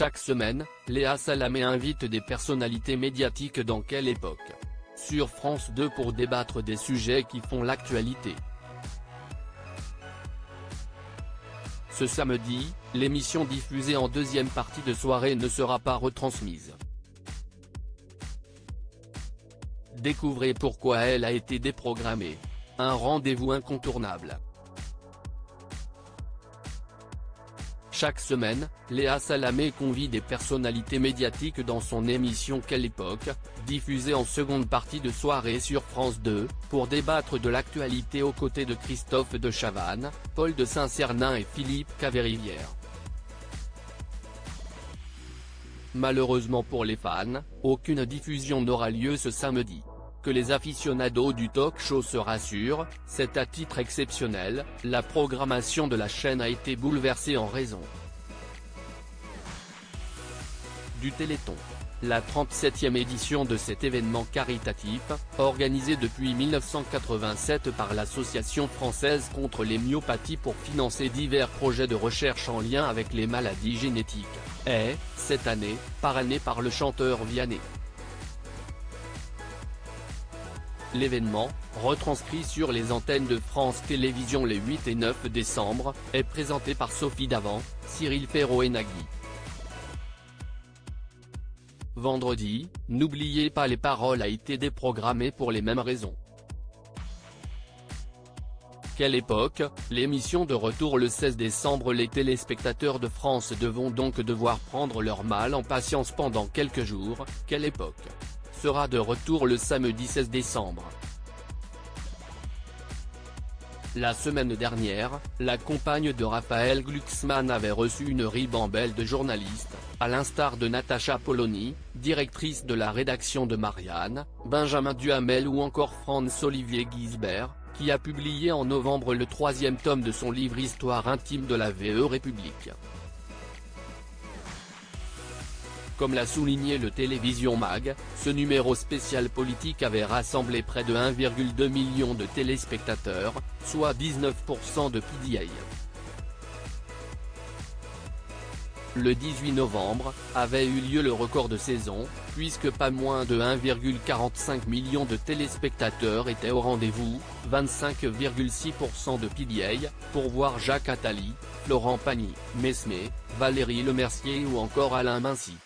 Chaque semaine, Léa Salamé invite des personnalités médiatiques dans Quelle époque sur France 2 pour débattre des sujets qui font l'actualité. Ce samedi, l'émission diffusée en deuxième partie de soirée ne sera pas retransmise. Découvrez pourquoi elle a été déprogrammée. Un rendez-vous incontournable. Chaque semaine, Léa Salamé convie des personnalités médiatiques dans son émission Quelle époque, diffusée en seconde partie de soirée sur France 2, pour débattre de l'actualité aux côtés de Christophe de Chavannes, Paul de Saint-Cernin et Philippe Caverivière. Malheureusement pour les fans, aucune diffusion n'aura lieu ce samedi. Que les aficionados du talk-show se rassurent, c'est à titre exceptionnel, la programmation de la chaîne a été bouleversée en raison du Téléthon. La 37e édition de cet événement caritatif, organisé depuis 1987 par l'Association française contre les myopathies pour financer divers projets de recherche en lien avec les maladies génétiques, est, cette année, parrainée par le chanteur Vianney. L'événement, retranscrit sur les antennes de France Télévisions les 8 et 9 décembre, est présenté par Sophie Davant, Cyril Ferraud et Nagui. Vendredi, N'oubliez pas les paroles a été déprogrammé pour les mêmes raisons. Quelle époque, l'émission de retour le 16 décembre. Les téléspectateurs de France 2 vont donc devoir prendre leur mal en patience pendant quelques jours. Quelle époque sera de retour le samedi 16 décembre. La semaine dernière, la compagne de Raphaël Glucksmann avait reçu une ribambelle de journalistes, à l'instar de Natacha Polony, directrice de la rédaction de Marianne, Benjamin Duhamel ou encore Franz-Olivier Gisbert, qui a publié en novembre le 3e tome de son livre Histoire intime de la VE République. Comme l'a souligné le Télévision Mag, ce numéro spécial politique avait rassemblé près de 1,2 million de téléspectateurs, soit 19% de PDA. Le 18 novembre, avait eu lieu le record de saison, puisque pas moins de 1,45 million de téléspectateurs étaient au rendez-vous, 25,6% de PDA, pour voir Jacques Attali, Florent Pagny, Mesmé, Valérie Lemercier ou encore Alain Mincy.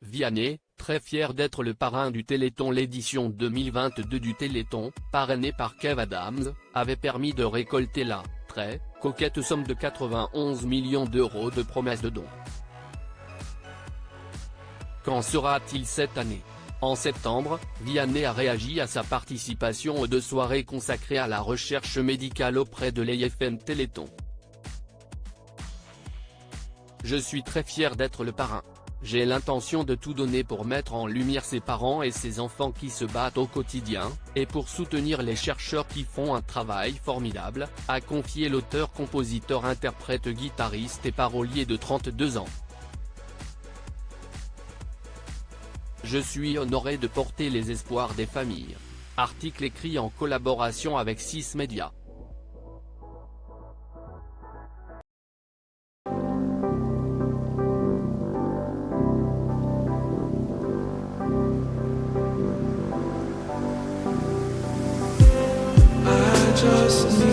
Vianney, très fier d'être le parrain du Téléthon. L'édition 2022 du Téléthon, parrainé par Kev Adams, avait permis de récolter la très coquette somme de 91 millions d'euros de promesses de dons. Qu'en sera-t-il cette année? En septembre, Vianney a réagi à sa participation aux 2 soirées consacrées à la recherche médicale auprès de l'IFM Téléthon. Je suis très fier d'être le parrain. J'ai l'intention de tout donner pour mettre en lumière ces parents et ces enfants qui se battent au quotidien, et pour soutenir les chercheurs qui font un travail formidable, a confié l'auteur, compositeur, interprète, guitariste et parolier de 32 ans. Je suis honoré de porter les espoirs des familles. Article écrit en collaboration avec 6 médias. Just